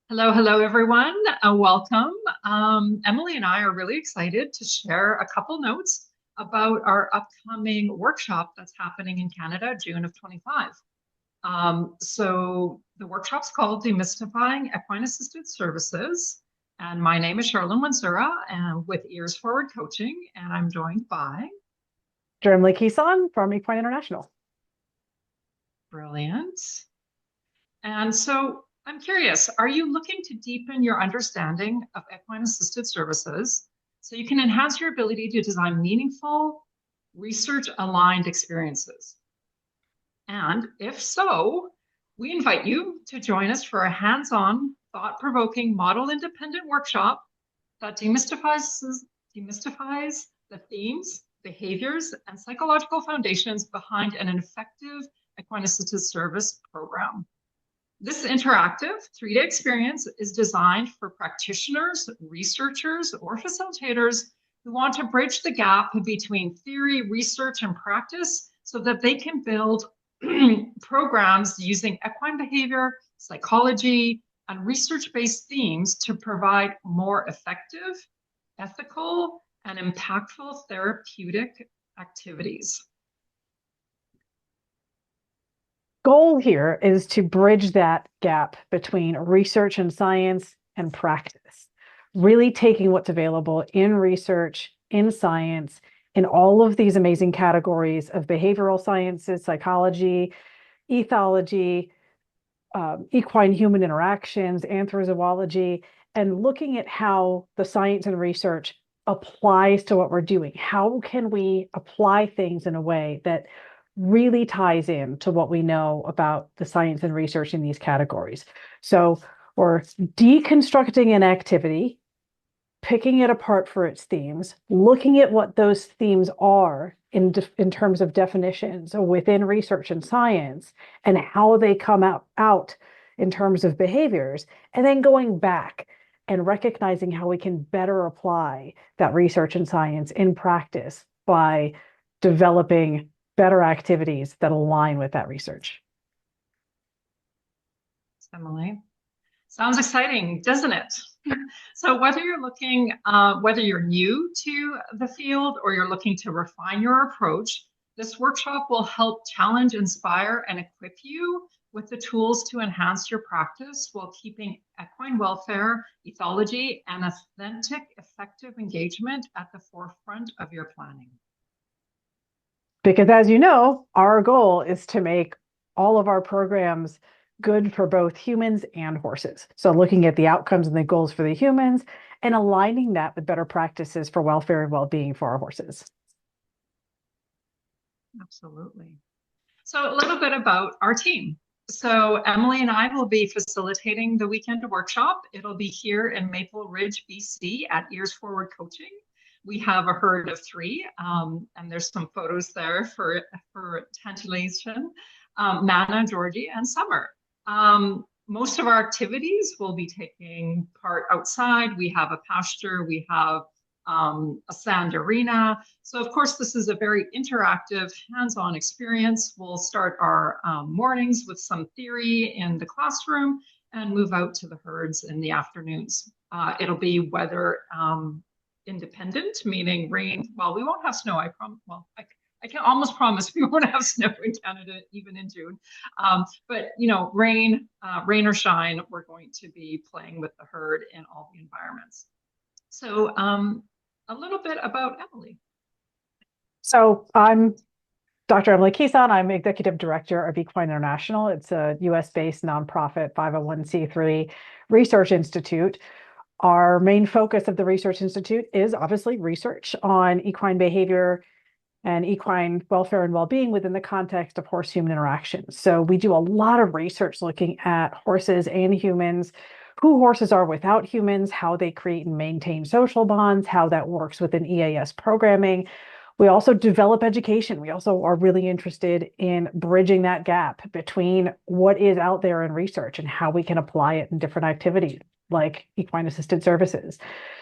Hello, hello, everyone. Welcome. Emily and I are really excited to share a couple notes about our upcoming workshop that's happening in Canada, June of 25. So the workshop's called Demystifying Equine-Assisted Services. And my name is Charlene Wansura and with Ears Forward Coaching, and I'm joined by Emily Kisan from Equine International. Brilliant. And so I'm curious, are you looking to deepen your understanding of equine assisted services so you can enhance your ability to design meaningful, research aligned experiences? And if so, we invite you to join us for a hands on, thought provoking, model independent workshop that demystifies the themes, behaviors, and psychological foundations behind an effective equine assisted service program. This interactive 3-day experience is designed for practitioners, researchers, or facilitators who want to bridge the gap between theory, research, and practice so that they can build programs using equine behavior, psychology, and research-based themes to provide more effective, ethical, and impactful therapeutic activities. Goal here is to bridge that gap between research and science and practice, really taking what's available in research, in science, in all of these amazing categories of behavioral sciences, psychology, ethology, equine-human interactions, antrhozoology, and looking at how the science and research applies to what we're doing. How can we apply things in a way that really ties in to what we know about the science and research in these categories? So we're deconstructing an activity, picking it apart for its themes, looking at what those themes are in terms of definitions within research and science, and how they come out in terms of behaviors, and then going back and recognizing how we can better apply that research and science in practice by developing better activities that align with that research. Emily. Sounds exciting, doesn't it? So whether whether you're new to the field or you're looking to refine your approach, this workshop will help challenge, inspire, and equip you with the tools to enhance your practice while keeping equine welfare, ethology, and authentic, effective engagement at the forefront of your planning. Because as you know, our goal is to make all of our programs good for both humans and horses. So looking at the outcomes and the goals for the humans and aligning that with better practices for welfare and well-being for our horses. Absolutely. So a little bit about our team. So Emily and I will be facilitating the weekend workshop. It'll be here in Maple Ridge, BC at Ears Forward Coaching. We have a herd of 3, and there's some photos there for tantalization. Mana, Georgie, and Summer. Most of our activities will be taking part outside. We have a pasture, we have a sand arena. So of course, this is a very interactive, hands-on experience. We'll start our mornings with some theory in the classroom and move out to the herds in the afternoons. It'll be weather independent, meaning rain. Well, we won't have snow, I promise. Well, I can almost promise we won't have snow in Canada even in June. But you know, rain or shine, we're going to be playing with the herd in all the environments. So a little bit about Emily. So I'm Dr. Emily Kisan. I'm Executive Director of Equine International. It's a US-based nonprofit 501c3 research institute. Our main focus of the Research Institute is obviously research on equine behavior and equine welfare and well-being within the context of horse-human interactions. So we do a lot of research looking at horses and humans, who horses are without humans, how they create and maintain social bonds, how that works within EAS programming. We also develop education. We also are really interested in bridging that gap between what is out there in research and how we can apply it in different activities like equine assisted services.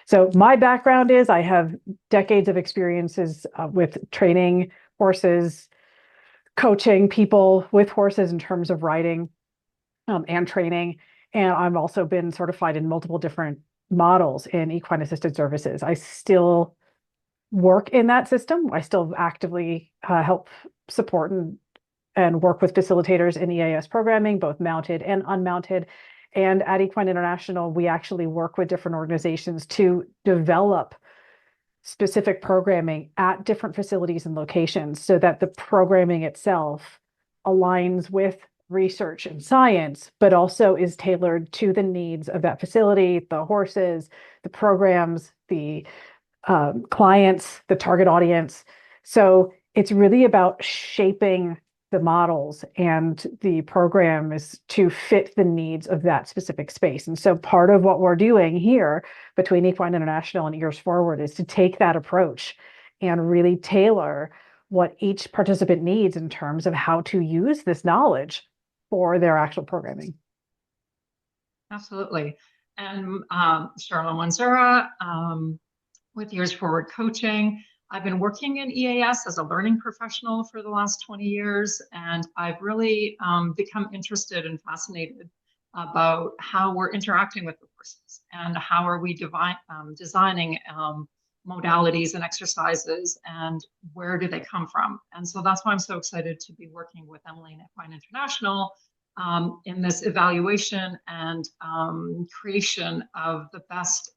So my background is I have decades of experiences with training horses, coaching people with horses in terms of riding and training. And I've also been certified in multiple different models in equine assisted services. I still work in that system. I still actively help support and work with facilitators in EAS programming, both mounted and unmounted. And at Equine International, we actually work with different organizations to develop specific programming at different facilities and locations so that the programming itself aligns with research and science, but also is tailored to the needs of that facility, the horses, the programs, the clients, the target audience. So it's really about shaping the models and the program is to fit the needs of that specific space. And so part of what we're doing here between Equine International and Ears Forward is to take that approach and really tailor what each participant needs in terms of how to use this knowledge for their actual programming. Absolutely. And Charlotte Wanzura, with Ears Forward Coaching. I've been working in EAS as a learning professional for the last 20 years, and I've really become interested and fascinated about how we're interacting with the horses and how are we designing modalities and exercises and where do they come from. And so that's why I'm so excited to be working with Emily and Equine International in this evaluation and creation of the best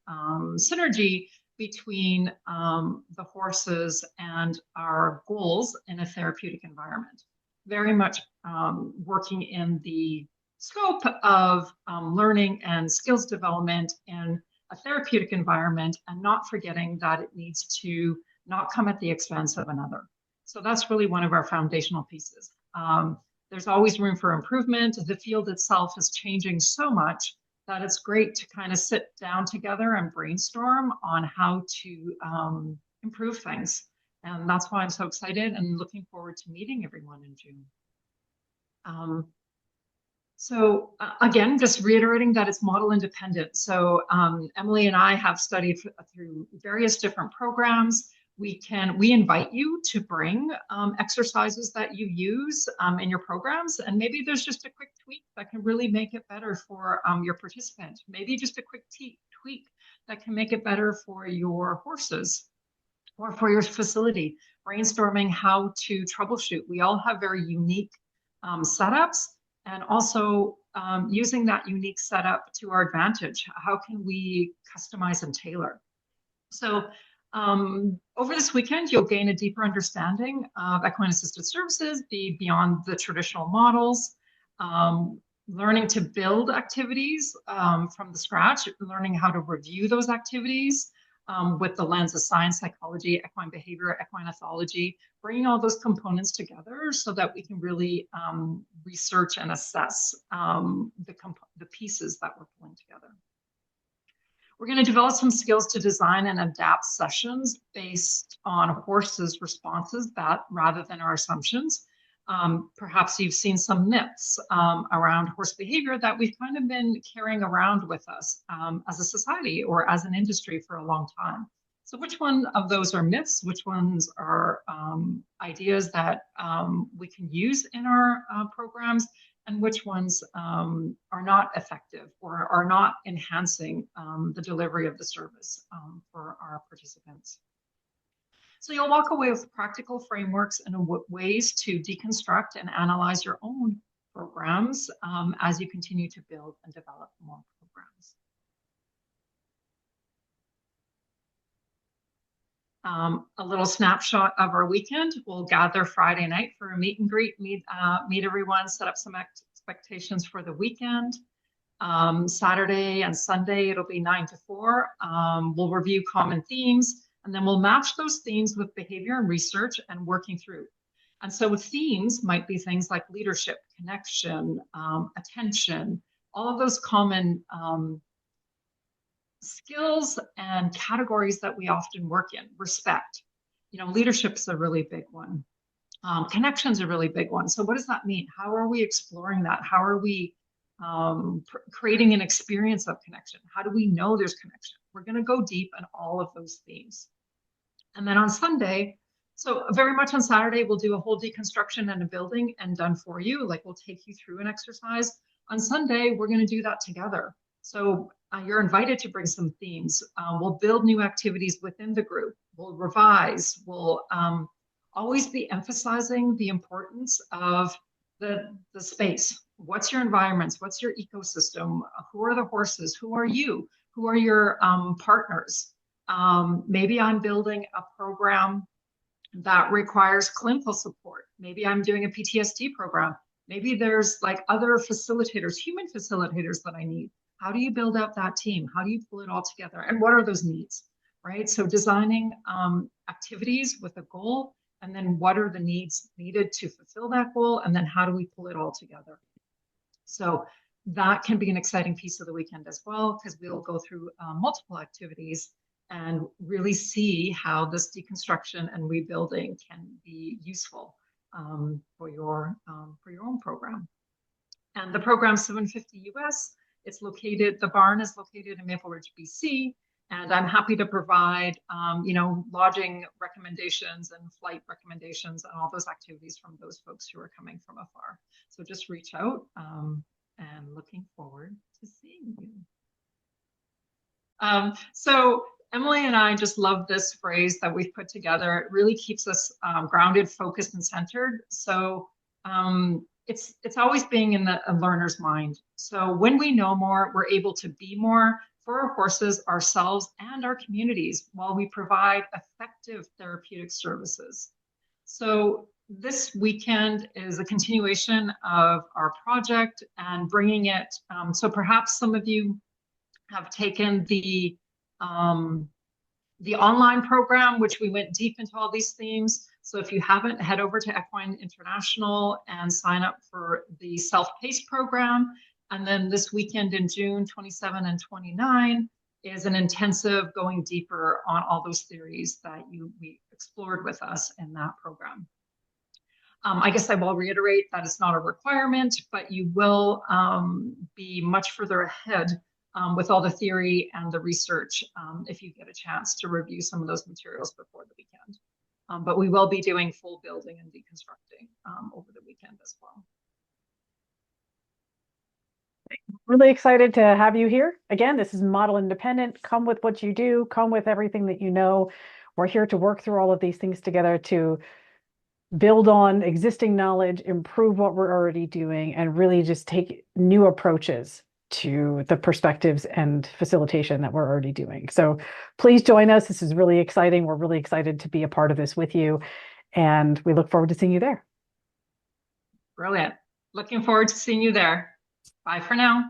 synergy between the horses and our goals in a therapeutic environment. Very much working in the scope of learning and skills development in a therapeutic environment and not forgetting that it needs to not come at the expense of another. So that's really one of our foundational pieces. There's always room for improvement. The field itself is changing so much that it's great to kind of sit down together and brainstorm on how to improve things. And that's why I'm so excited and looking forward to meeting everyone in June. Again, just reiterating that it's model independent. So Emily and I have studied through various different programs. We invite you to bring exercises that you use in your programs, and maybe there's just a quick tweak that can really make it better for your participant. Maybe just a quick tweak that can make it better for your horses or for your facility. Brainstorming how to troubleshoot. We all have very unique setups, and also using that unique setup to our advantage. How can we customize and tailor? So over this weekend, you'll gain a deeper understanding of equine-assisted services beyond the traditional models, learning to build activities from the scratch, learning how to review those activities with the lens of science, psychology, equine behavior, equine ethology, bringing all those components together so that we can really research and assess the pieces that we're pulling together. We're going to develop some skills to design and adapt sessions based on horses' responses rather than our assumptions. Perhaps you've seen some myths around horse behavior that we've kind of been carrying around with us as a society or as an industry for a long time. So which one of those are myths? Which ones are ideas that we can use in our programs? And which ones are not effective or are not enhancing the delivery of the service for our participants. So you'll walk away with practical frameworks and ways to deconstruct and analyze your own programs as you continue to build and develop more programs. A little snapshot of our weekend. We'll gather Friday night for a meet and greet, meet everyone, set up some expectations for the weekend. Saturday and Sunday, it'll be 9 to 4. We'll review common themes, and then we'll match those themes with behavior and research and working through. And so themes might be things like leadership, connection, attention, all of those common skills and categories that we often work in. Respect, leadership's a really big one. Connection's a really big one. So what does that mean? How are we exploring that? How are we creating an experience of connection? How do we know there's connection? We're going to go deep in all of those themes. And then on Sunday, so very much on Saturday, we'll do a whole deconstruction and a building and done for you. Like we'll take you through an exercise. On Sunday, we're going to do that together. So you're invited to bring some themes. We'll build new activities within the group. We'll revise. We'll always be emphasizing the importance of the space. What's your environments? What's your ecosystem? Who are the horses? Who are you? Who are your partners? Maybe I'm building a program that requires clinical support. Maybe I'm doing a PTSD program. Maybe there's like other facilitators, human facilitators that I need. How do you build up that team? How do you pull it all together? And what are those needs, right? So designing activities with a goal, and then what are the needs needed to fulfill that goal? And then how do we pull it all together? So that can be an exciting piece of the weekend as well, because we'll go through multiple activities and really see how this deconstruction and rebuilding can be useful for your own program. And the program 750 US, the barn is located in Maple Ridge, BC. And I'm happy to provide, lodging recommendations and flight recommendations and all those activities from those folks who are coming from afar. So just reach out and looking forward to seeing you. So Emily and I just love this phrase that we've put together. It really keeps us grounded, focused, and centered. So it's always being in the learner's mind. So when we know more, we're able to be more for our horses, ourselves, and our communities while we provide effective therapeutic services. So this weekend is a continuation of our project and bringing it. So perhaps some of you have taken the online program, which we went deep into all these themes. So if you haven't, head over to Equine International and sign up for the self-paced program. And then this weekend in June 27 and 29 is an intensive going deeper on all those theories that we explored with us in that program. I guess I will reiterate that it's not a requirement, but you will be much further ahead with all the theory and the research if you get a chance to review some of those materials before the weekend. But we will be doing full building and deconstructing over the weekend as well. Really excited to have you here. Again, this is Model Independent. Come with what you do, come with everything that you know. We're here to work through all of these things together to build on existing knowledge, improve what we're already doing, and really just take new approaches to the perspectives and facilitation that we're already doing. So please join us. This is really exciting. We're really excited to be a part of this with you, and we look forward to seeing you there. Brilliant. Looking forward to seeing you there. Bye for now.